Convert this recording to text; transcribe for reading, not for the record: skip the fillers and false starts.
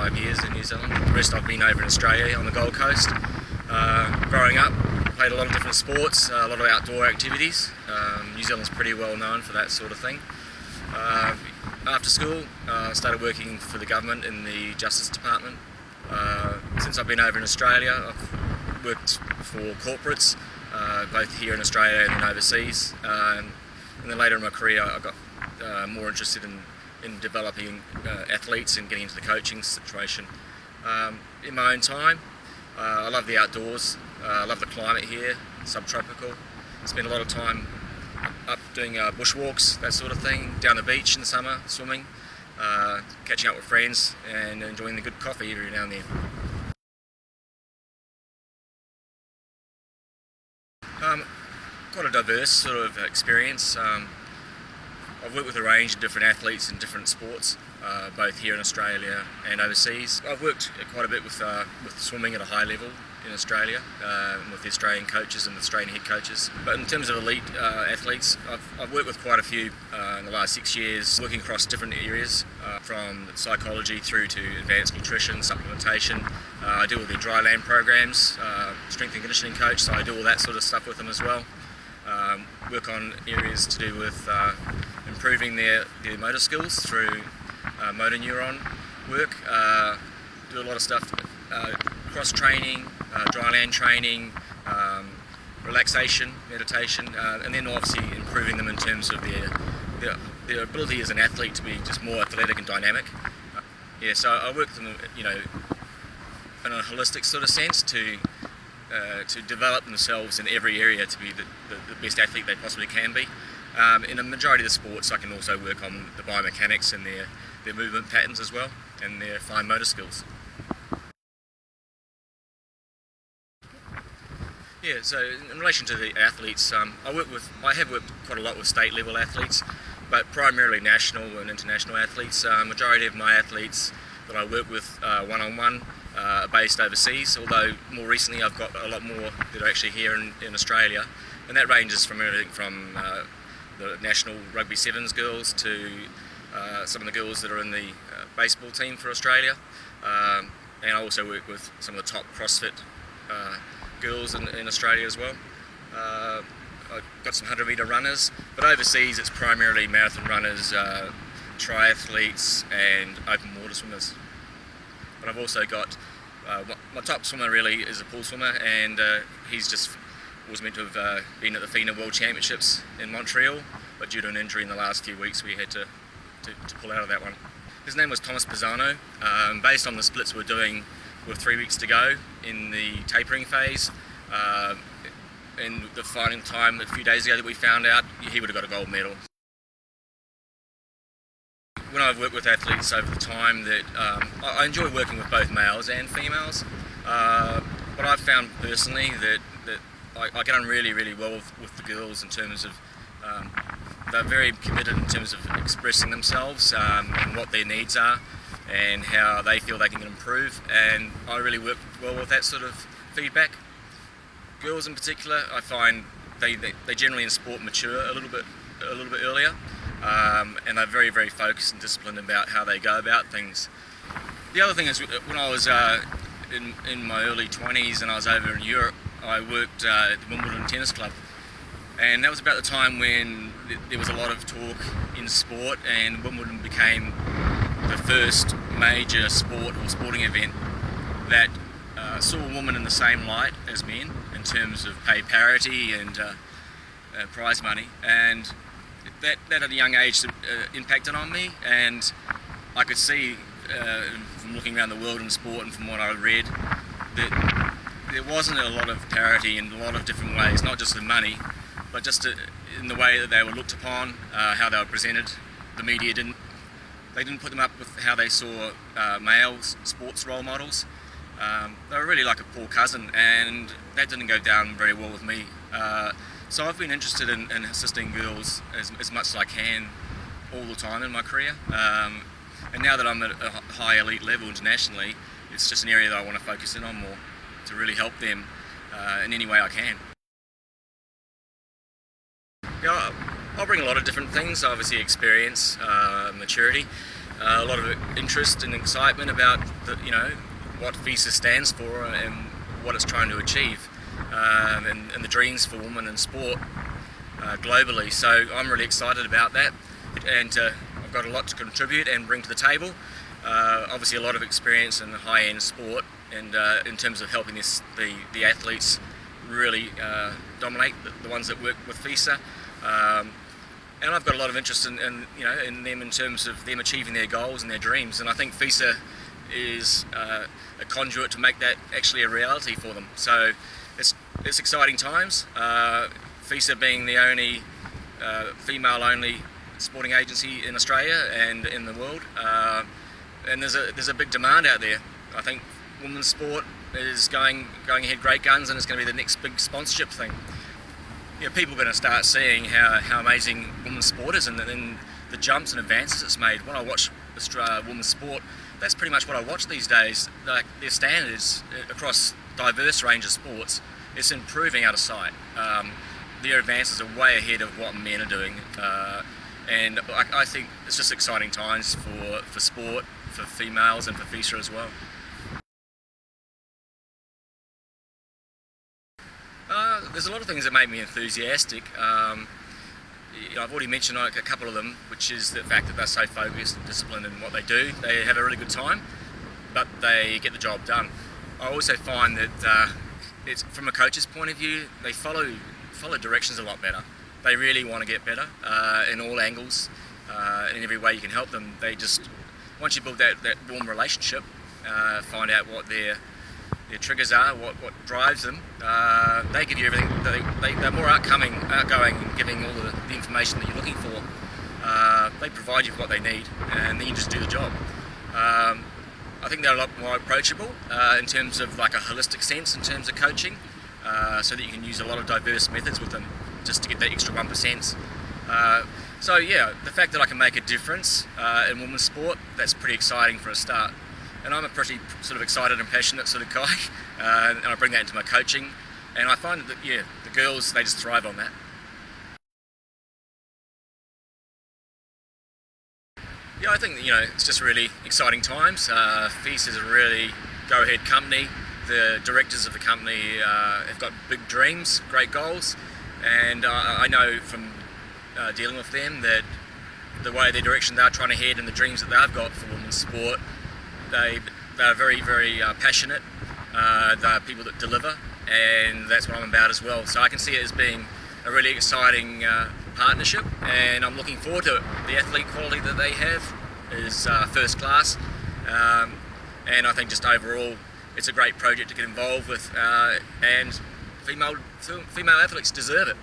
5 years in New Zealand. The rest I've been over in Australia on the Gold Coast. Growing up, played a lot of different sports, a lot of outdoor activities. New Zealand's pretty well known for that sort of thing. After school, I started working for the government in the Justice Department. Since I've been over in Australia, I've worked for corporates, both here in Australia and then overseas. And then later in my career, I got more interested in developing athletes and getting into the coaching situation. In my own time, I love the outdoors. I love the climate here, subtropical. Spend a lot of time up doing bushwalks, that sort of thing, down the beach in the summer, swimming, catching up with friends and enjoying the good coffee every now and then. Quite a diverse sort of experience. I've worked with a range of different athletes in different sports, both here in Australia and overseas. I've worked quite a bit with swimming at a high level in Australia, with the Australian coaches and the Australian head coaches. But in terms of elite athletes, I've worked with quite a few in the last 6 years, working across different areas, from psychology through to advanced nutrition, supplementation. I deal with the dry land programs, strength and conditioning coach, so I do all that sort of stuff with them as well. Work on areas to do with improving their motor skills through motor neuron work. Do a lot of stuff, cross training, dry land training, relaxation, meditation, and then obviously improving them in terms of their ability as an athlete to be just more athletic and dynamic. So I work with them, in a holistic sort of sense to develop themselves in every area to be the best athlete they possibly can be. In a majority of the sports, I can also work on the biomechanics and their movement patterns as well, and their fine motor skills. So in relation to the athletes, I have worked quite a lot with state level athletes, but primarily national and international athletes. Majority of my athletes that I work with one-on-one are based overseas, although more recently I've got a lot more that are actually here in Australia, and that ranges from everything from the national rugby sevens girls to some of the girls that are in the baseball team for Australia, and I also work with some of the top CrossFit girls in Australia as well. I've got some 100 metre runners, but overseas it's primarily marathon runners, triathletes and open water swimmers. But I've also got, my top swimmer really is a pool swimmer, and he's just was meant to have been at the FIESA World Championships in Montreal, but due to an injury in the last few weeks we had to pull out of that one. His name was Thomas Pisano. Based on the splits we're doing with 3 weeks to go in the tapering phase, and the final time a few days ago that we found out, he would have got a gold medal. When I've worked with athletes over the time, that I enjoy working with both males and females, but I've found personally that I get on really, really well with the girls in terms of they're very committed in terms of expressing themselves and what their needs are and how they feel they can improve, and I really work well with that sort of feedback. Girls in particular, I find they generally in sport mature a little bit earlier, and they're very, very focused and disciplined about how they go about things. The other thing is, when I was in my early 20s and I was over in Europe, I worked at the Wimbledon Tennis Club, and that was about the time when there was a lot of talk in sport, and Wimbledon became the first major sport or sporting event that saw women in the same light as men in terms of pay parity and prize money, and that at a young age impacted on me, and I could see from looking around the world in sport and from what I read that there wasn't a lot of parity in a lot of different ways, not just in money, but just in the way that they were looked upon, how they were presented. The media didn't put them up with how they saw male sports role models. They were really like a poor cousin, and that didn't go down very well with me. So I've been interested in assisting girls as much as I can all the time in my career. And now that I'm at a high elite level internationally, it's just an area that I want to focus in on more to really help them in any way I can. I'll bring a lot of different things, obviously experience, maturity. a lot of interest and excitement about what FIESA stands for and what it's trying to achieve, and the dreams for women in sport globally. So I'm really excited about that, and I've got a lot to contribute and bring to the table. Obviously a lot of experience in high-end sport, and in terms of helping the athletes really dominate, the ones that work with FIESA. And I've got a lot of interest in them in terms of them achieving their goals and their dreams. And I think FIESA is a conduit to make that actually a reality for them. So it's exciting times. FIESA being the only female-only sporting agency in Australia and in the world, and there's a big demand out there. I think women's sport is going ahead great guns, and it's going to be the next big sponsorship thing. People are going to start seeing how amazing women's sport is, and then the jumps and advances it's made. When I watch women's sport, that's pretty much what I watch these days. Like, their standards across diverse range of sports, it's improving out of sight. Their advances are way ahead of what men are doing, and I think it's just exciting times for sport, for females, and for FIESA as well. There's a lot of things that make me enthusiastic. I've already mentioned a couple of them, which is the fact that they're so focused and disciplined in what they do. They have a really good time, but they get the job done. I also find that it's, from a coach's point of view, they follow directions a lot better. They really want to get better in all angles, in every way you can help them. They just, once you build that warm relationship, find out what their triggers are, what drives them, they give you everything. They're more outgoing, and giving all the information that you're looking for. They provide you with what they need, and then you just do the job. I think they're a lot more approachable in terms of like a holistic sense in terms of coaching, so that you can use a lot of diverse methods with them just to get that extra 1%. So yeah, the fact that I can make a difference in women's sport, that's pretty exciting for a start. And I'm a pretty sort of excited and passionate sort of guy, and I bring that into my coaching, and I find that the girls, they just thrive on that. Yeah, I think it's just really exciting times. FIESA is a really go-ahead company. The directors of the company have got big dreams, great goals, and I know from dealing with them that the way their direction they're trying to head and the dreams that they've got for women's sport, they're very, very passionate. They're people that deliver, and that's what I'm about as well. So I can see it as being a really exciting partnership, and I'm looking forward to it. The athlete quality that they have is first class, and I think just overall it's a great project to get involved with, and female athletes deserve it.